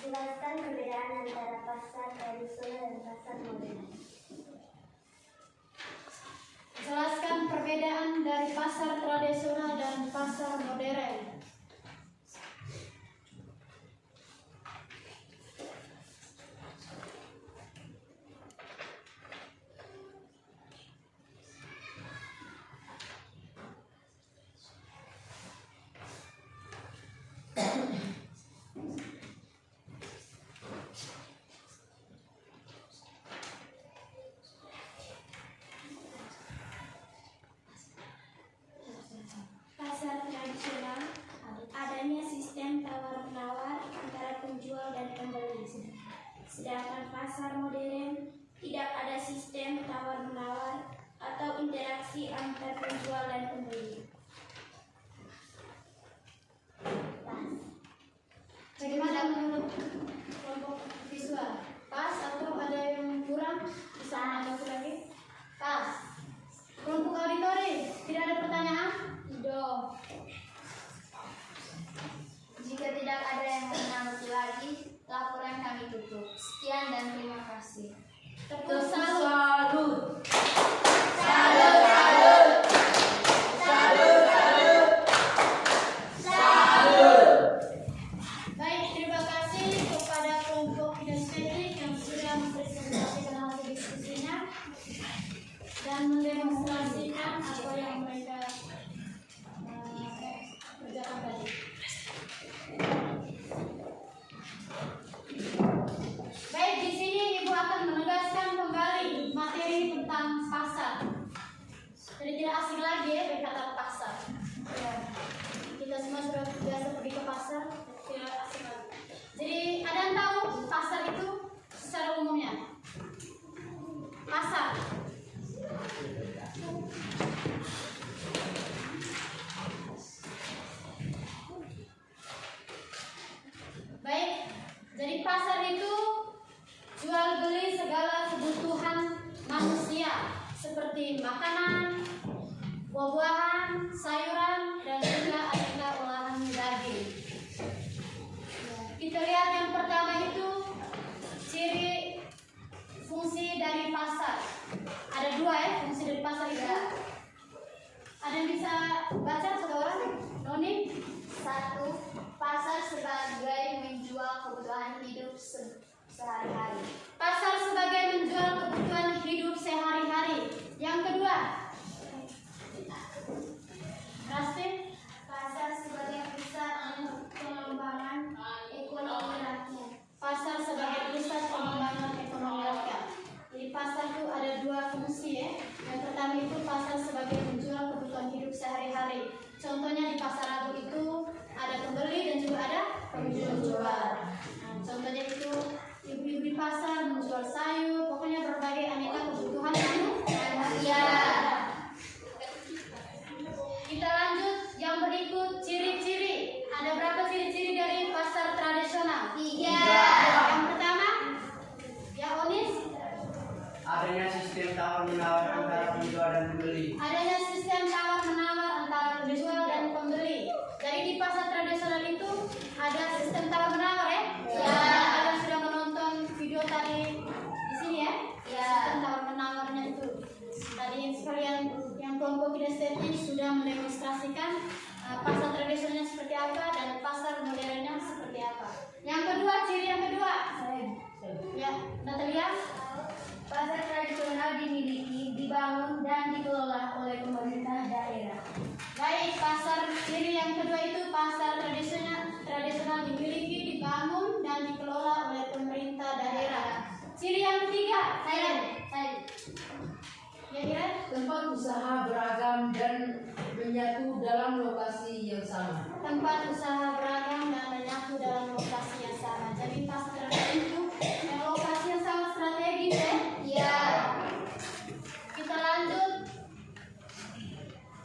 Jelaskan perbedaan antara pasar tradisional dan pasar modern. Jelaskan perbedaan dari pasar tradisional dan pasar modern. Pasar tradisional adanya sistem tawar-menawar antara penjual dan pembeli. Sedangkan pasar modern tidak ada sistem tawar-menawar atau interaksi antar penjual dan pembeli. Bagaimana menurut kelompok visual? Pas atau ada yang kurang? Bisa menambah lagi? Pas. Kelompok auditori, tidak ada pertanyaan? Tidak. Jika tidak ada yang menanggapi lagi, laporan kami tutup. Sekian dan terima kasih. Tepuk salut. Baik, terima kasih kepada kelompok Kinestetik yang sudah mempresentasikan hasil diskusinya dan mendemonstrasikan apa yang mereka kerjakan tadi. Baik, di sini Ibu akan menegaskan kembali materi tentang pasar. Jadi tidak asing lagi ya berkata pasar. Ya, kita semua sudah biasa pergi ke pasar, tidak asing lagi. Jadi ada yang tahu pasar itu secara umumnya? Pasar. Baik, jadi pasar itu jual beli segala kebutuhan manusia seperti makanan, buah-buahan, sayuran, dan juga aneka olahan daging. Kita lihat yang pertama itu ciri fungsi dari pasar. Ada dua ya fungsi dari pasar itu. Ada yang bisa baca satu orang? Noni? Satu, pasar sebagai menjual kebutuhan hidup sehari-hari. Pasar sebagai menjual kebutuhan hidup sehari-hari. Yang kedua, Rasti? Pasar sebagai pusat pengembangan ekonomi rakyat. Pasar sebagai pusat pengembangan ekonomi rakyat. Jadi pasar itu ada dua fungsi ya. Yang pertama itu pasar sebagai menjual kebutuhan hidup sehari-hari. Contohnya di pasar Rabu itu ada pembeli dan juga ada penjual. Nah, contohnya itu ibu-ibu di pasar menjual sayur, pokoknya berbagai aneka kebutuhan manusia. Kita lanjut yang berikut ciri-ciri. Ada berapa ciri-ciri dari pasar tradisional? 3. Yang pertama, ya Onis. Adanya sistem tawar-menawar antara penjual dan Ciri yang ketiga, saya. Ya Iren? Tempat usaha beragam dan menyatu dalam lokasi yang sama. Tempat usaha beragam dan menyatu dalam lokasi yang sama. Jadi pasar itu lokasi yang sangat strategis ya? Iya. Kita lanjut.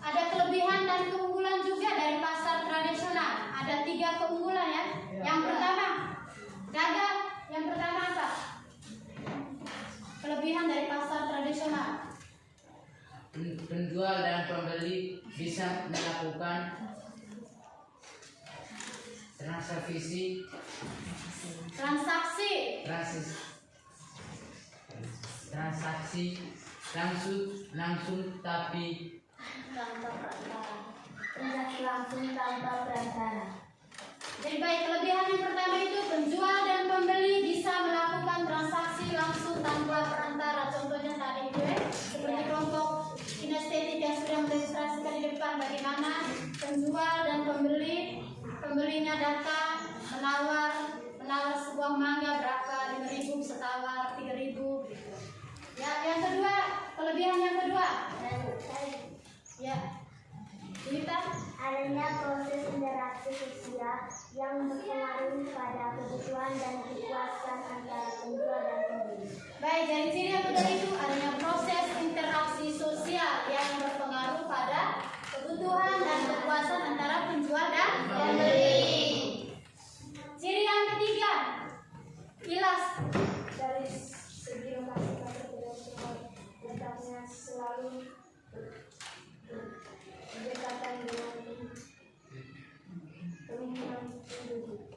Ada kelebihan dan keunggulan juga dari pasar tradisional. Ada 3 keunggulan ya. Yang pertama, dagang. Yang pertama apa? Kelebihan dari pasar tradisional. Penjual dan pembeli bisa melakukan transaksi langsung tapi Transaksi langsung tanpa perantara. Jadi baik, kelebihan yang pertama itu penjual dan pembeli bisa melakukan transaksi langsung tanpa perantara. Contohnya tadi itu seperti kelompok kinestetik yang sudah mendemonstrasikan di depan bagaimana penjual dan pembelinya datang menawar sebuah mangga berapa, 5.000 setawar 3.000 gitu. Ya, yang kedua, kelebihan yang kedua. Ya. Cerita Adanya proses interaksi sosial yang berpengaruh pada kebutuhan dan kepuasan antara penjual dan pembeli. Baik, jadi ciri yang kedua itu adanya proses interaksi sosial yang berpengaruh pada kebutuhan dan kepuasan antara penjual dan pembeli. Ciri yang ketiga, Ilas. Dari segi lokasi pasar tradisional letaknya selalu berdekatan dengan permukiman penduduk.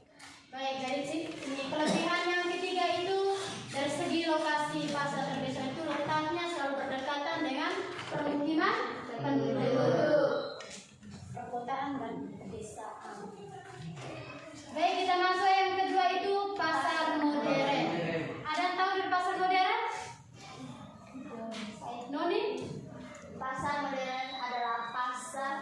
Baik, dari ini kelebihan yang ketiga itu dari segi lokasi pasar tradisional itu letaknya selalu berdekatan dengan permukiman penduduk, perkotaan dan pedesaan. Baik, kita masuk yang kedua itu pasar modern. Ada yang tahu dari pasar modern? Noni? Pasar modern adalah pasar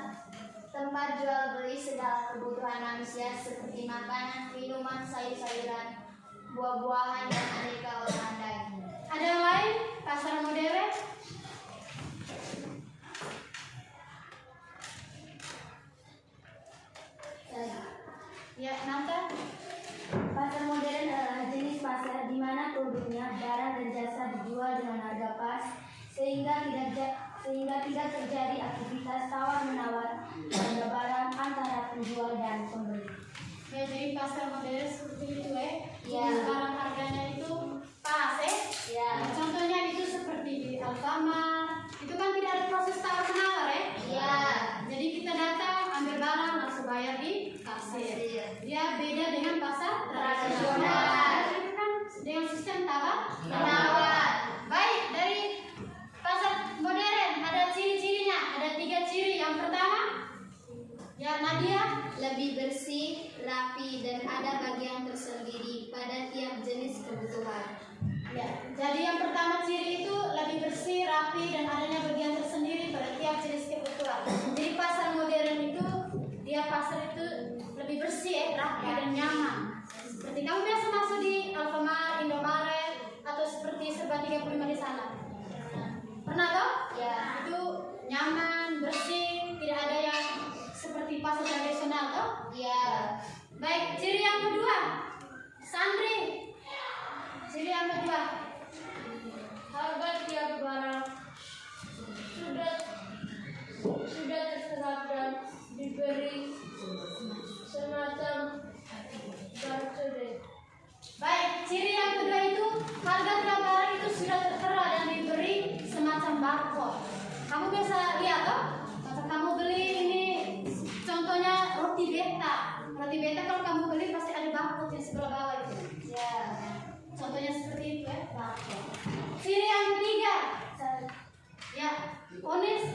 tempat jual beli segala kebutuhan manusia seperti makanan, minuman, sayur-sayuran, buah-buahan, dan aneka olahan daging. Ada yang lain? Pasar modern? Ya, Nata? Pasar modern adalah jenis pasar di mana produknya, barang dan jasa dijual dengan harga pas sehingga tidak terjadi aktivitas tawar-menawar harga barang antara penjual dan pembeli. Ya, jadi pasar modern seperti itu Ya. Jadi barang harganya itu pas Ya. Contohnya itu seperti di Alfamart. Itu kan tidak ada proses tawar-menawar Ya. Jadi kita datang, ambil barang, langsung bayar di kasir. Dia beda dengan pasar tradisional. Itu kan dengan sistem tawar-menawar. Baik, dari pasar modern ada ciri-cirinya, ada 3 ciri. Yang pertama, ya Nadia, Lebih bersih, rapi, dan ada bagian tersendiri pada tiap jenis kebutuhan. ya. Jadi yang pertama ciri itu lebih bersih, rapi, dan adanya bagian tersendiri pada tiap jenis kebutuhan. Jadi pasar modern itu dia pasar itu lebih bersih, rapi dan nyaman. Seperti kamu biasa masuk di Alfamart, Indomaret, atau seperti Serba 35 di sana. Pernah toh? Ya. Itu nyaman, bersih, tidak ada yang seperti pasar tradisional toh? Ya. Baik, ciri yang kedua, Sandri. Ciri yang kedua, Harga tiap barang sudah terserap dan diberi semacam barcode. baik, ciri yang kedua itu harga tiap barang itu sudah tertera dan diberi semacam barcode. Kamu biasa lihat toh? Kalau kamu beli ini, contohnya roti beta. Roti beta kalau kamu beli pasti ada barcode di sebelah bawah itu. Ya, contohnya seperti itu ya, barcode. Ciri yang ketiga, ya, Onis.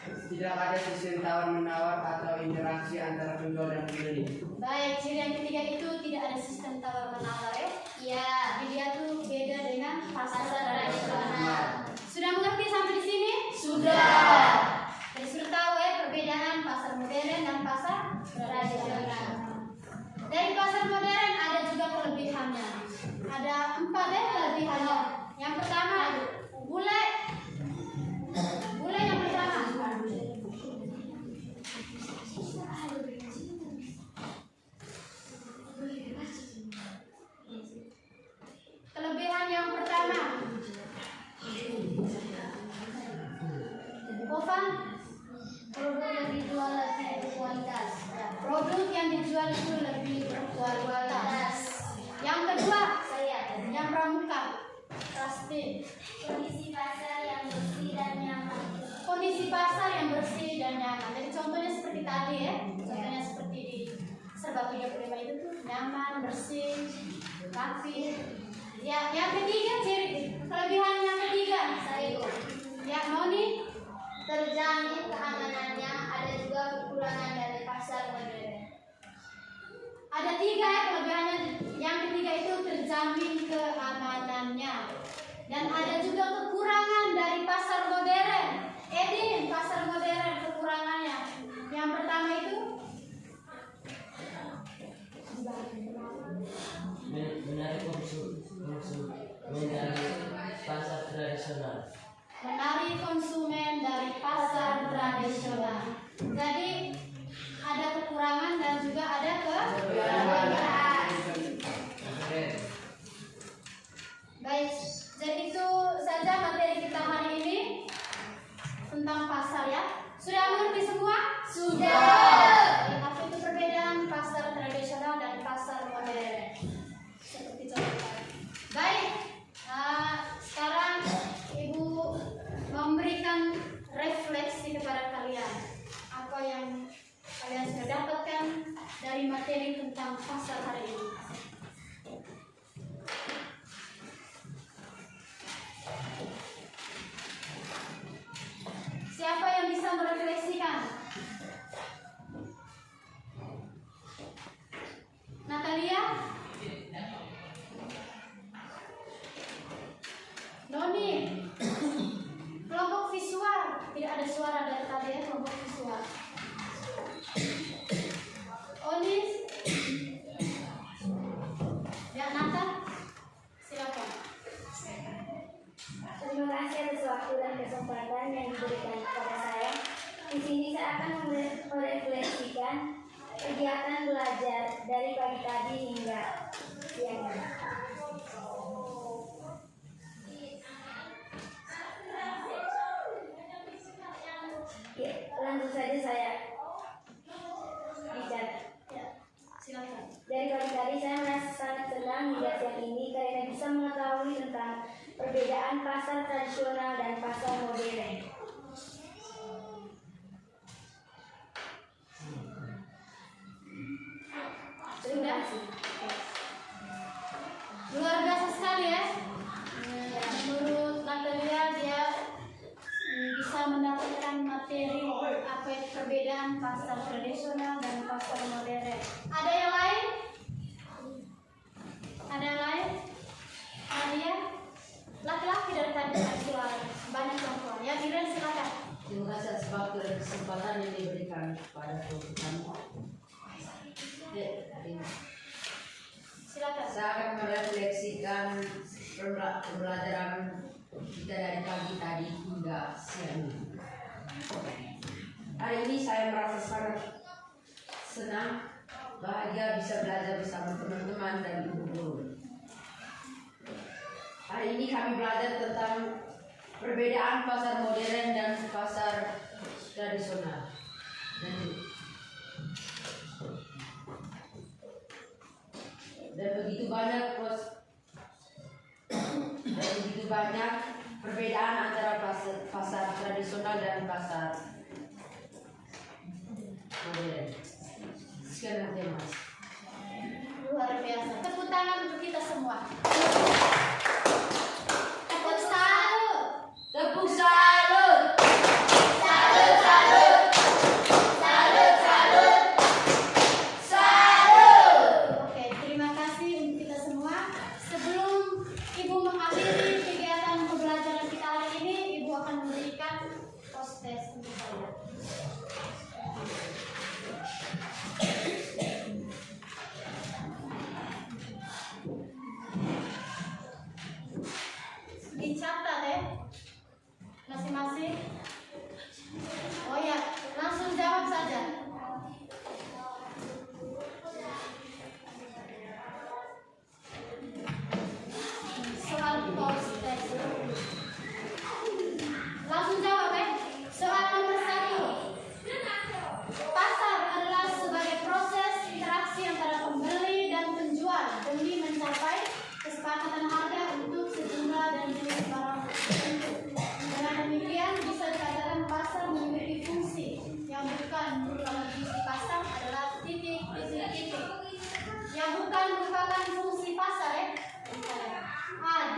Tidak ada sistem tawar-menawar atau interaksi antara penjual dan pembeli. Baik, ciri yang ketiga itu tidak ada sistem tawar-menawar ya. Ya. Jadi dia tuh beda dengan pasar tradisional. Nah, Sudah mengerti sampai di sini? Sudah. Jadi sudah tahu ya perbedaan pasar modern dan pasar tradisional. Dari pasar modern ada juga kelebihannya. Ada 4 ya kelebihan Kelebihan yang pertama, Ovan, Produk yang dijual lebih berkualitas. produk yang dijual itu lebih berkualitas. Yang kedua, yang pramuka, Rastin. Kondisi pasar yang bersih dan nyaman. Kondisi pasar yang bersih dan nyaman. Jadi contohnya seperti tadi ya, contohnya seperti di Serba 35 itu tuh nyaman, bersih, rapi. Ya, yang ketiga kelebihan yang ketiga, ya Noni, Terjamin keamanannya, ada juga kekurangan dari pasar modern. ada 3 ya kelebihannya. Yang ketiga itu terjamin keamanannya, dan ada juga kekurangan dari pasar modern. Edin, pasar modern kekurangannya. Yang pertama itu menarik konsumen dari pasar tradisional. menarik konsumen dari pasar tradisional. Jadi ada kekurangan dan juga ada kelebihan. Baik, jadi itu saja materi kita hari ini tentang pasar ya. Sudah mengerti semua? Sudah. Apa itu perbedaan pasar tradisional dan pasar modern? Seperti contoh. Baik, sekarang Ibu memberikan refleksi kepada kalian apa yang kalian sudah dapatkan dari materi tentang pasar hari ini. Siapa yang bisa merefleksikan? Natalia? Noni? Kelompok visual, tidak ada suara dari tadi ya, kelompok visual. Onis? Ya, Nata? Silakan. Terima kasih atas waktu dan kesempatan yang diberikan kepada saya. Di sini saya akan merefleksikan kegiatan belajar dari pagi tadi hingga siang ini. Ya, langsung saja saya bicara. Silakan. Dari pagi tadi saya merasa sangat senang hingga siang ini karena bisa mengetahui tentang perbedaan pasar tradisional dan pasar modern. Terima kasih. Luar biasa sekali ya. Menurut Natalia dia bisa mendapatkan materi apa itu perbedaan pasar tradisional dan pasar modern. Ada yang lain? Ada yang lain? Nadia? Laki-laki dari tadi suara, banyak perempuan. Ya, Iren silakan. Terima kasih atas waktu dan kesempatan yang diberikan kepada kami. Silakan. Saya akan merefleksikan pembelajaran kita dari pagi tadi hingga siang. Hari ini saya merasa sangat senang, bahagia bisa belajar bersama teman-teman dan ibu guru. Hari ini kami belajar tentang perbedaan pasar modern dan pasar tradisional. Dan begitu banyak perbedaan antara pasar tradisional dan pasar modern. Sekian terima kasih. Luar biasa. Tepuk tangan untuk kita semua. Tepuk salut. Tepuk salut. Salut, salut. Salut, salut. Salut. Oke, terima kasih untuk kita semua. Sebelum Ibu mengakhiri kegiatan pembelajaran kita hari ini, Ibu akan memberikan post-test untuk kalian.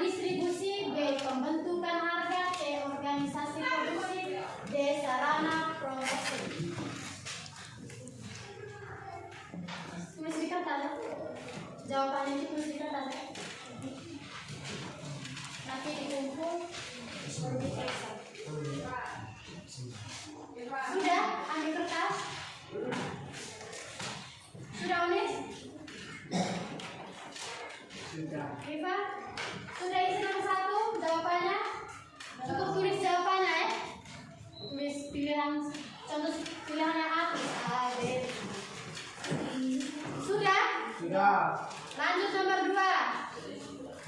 distribusi, B. Pembentukan harga, C. Organisasi produksi, D. Sarana promosi. Tulis di kertas. Jawabannya ditulis di kertas. Nanti dikumpul baru diperiksa. Sudah ambil kertas? Sudah Unis? Sudah. Riva? Sudah isi nomor 1 jawabannya? Cukup tulis jawabannya ya. Tulis pilihan, contoh pilihannya A, tulis A, B. Sudah? Sudah. Lanjut nomor 2.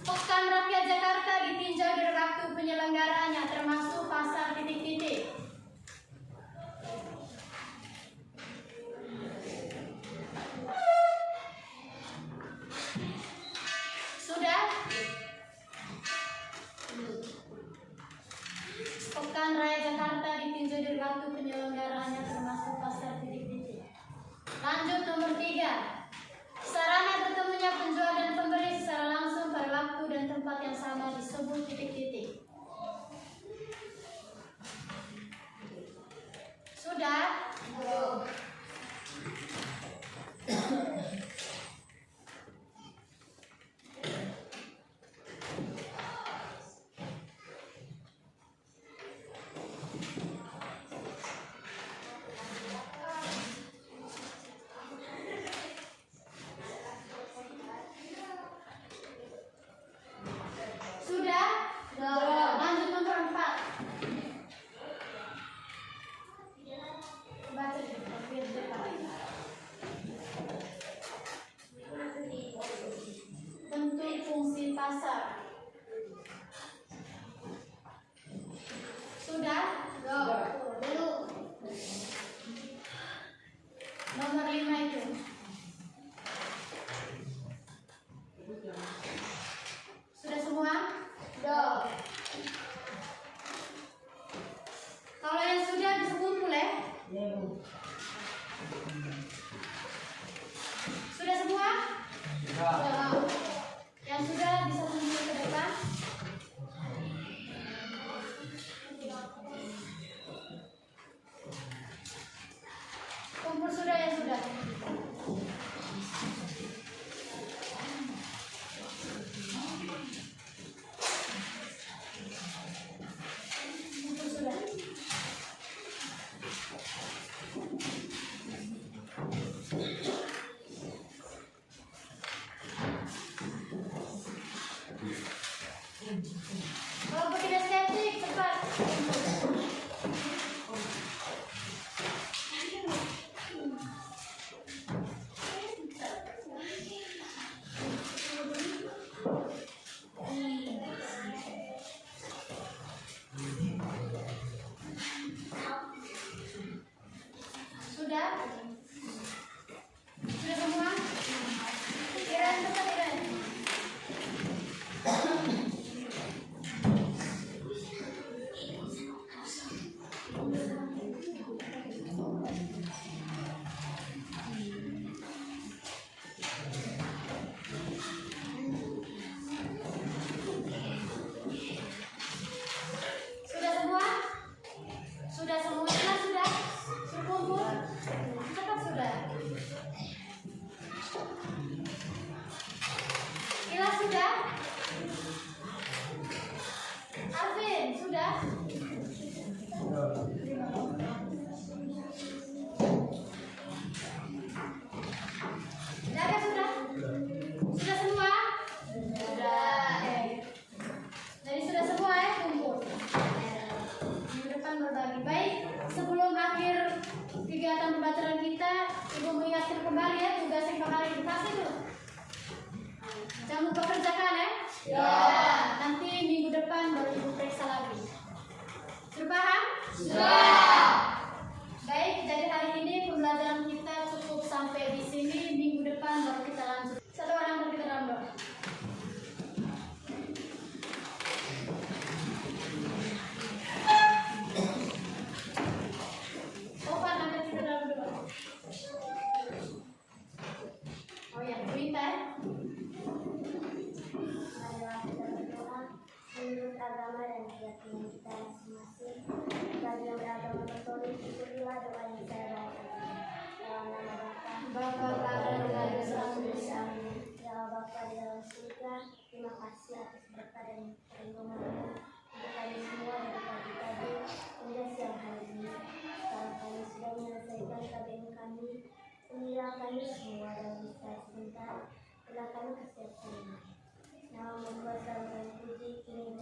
Pekan Rakyat Jakarta ditinjau dari waktu penyelenggaraannya termasuk pasar titik-titik. Sudah? Pekan Raya Jakarta ditinjau dari waktu penyelenggaraannya termasuk pasar titik-titik. Lanjut nomor 3. Sarana bertemunya penjual dan pembeli secara langsung pada waktu dan tempat yang sama disebut titik-titik. Sudah? Sudah? Lanjut nomor 4. Baca di biar cepat. Bentuk fungsi pasar. Sudah? Dulu. Nomor 5 itu. Sudah semua? Kalau yang sudah bisa kumpul ya? Sudah semua? Sudah. Yang sudah bisa kumpul ke depan. Kumpul sudah yang sudah. Kumpul sudah. Kalau pakai estetik cepat. Sudah? Sudah semua? Kirain cepat kirain. Sudah semua? Sudah semuanya sudah? Kumpul? Cepat sudah. Ila sudah? Alvin sudah? Jaga sudah? Sudah semua? Sudah. Jadi sudah semua ya kumpul. Minggu depan berbagi. Baik, sebelum akhir kegiatan pembelajaran kita, Ibu mengingatkan kembali ya tugas yang bakal dikasih tuh. Jangan lupa kerjakan ya. Ya. Nanti minggu depan baru Ibu periksa lagi. Sudah paham? Sudah. Baik, jadi hari ini pembelajaran kita cukup sampai di sini. Minggu depan baru kita lanjut. Satu orang kita dalam doa. Opan angkat kita dalam doa. Oh ya, minta ya. Marilah kita berdoa. keyakinan kita masing-masing. Bagi yang beragama Katolik, ikutilah doa yang saya bawakan. Dalam nama Bapa, dan Putra, dan Roh Kudus. Amin. Ya Allah Bapa di dalam surga, terima kasih atas berkat dan perlindungan-Mu untuk kami semua dari pagi tadi hingga siang hari ini. Sekarang kami sudah menyelesaikan KBM kami. Inilah kami semua dalam istirahat sebentar. Telah kami kesiap terima. Nama membuat dan puji kini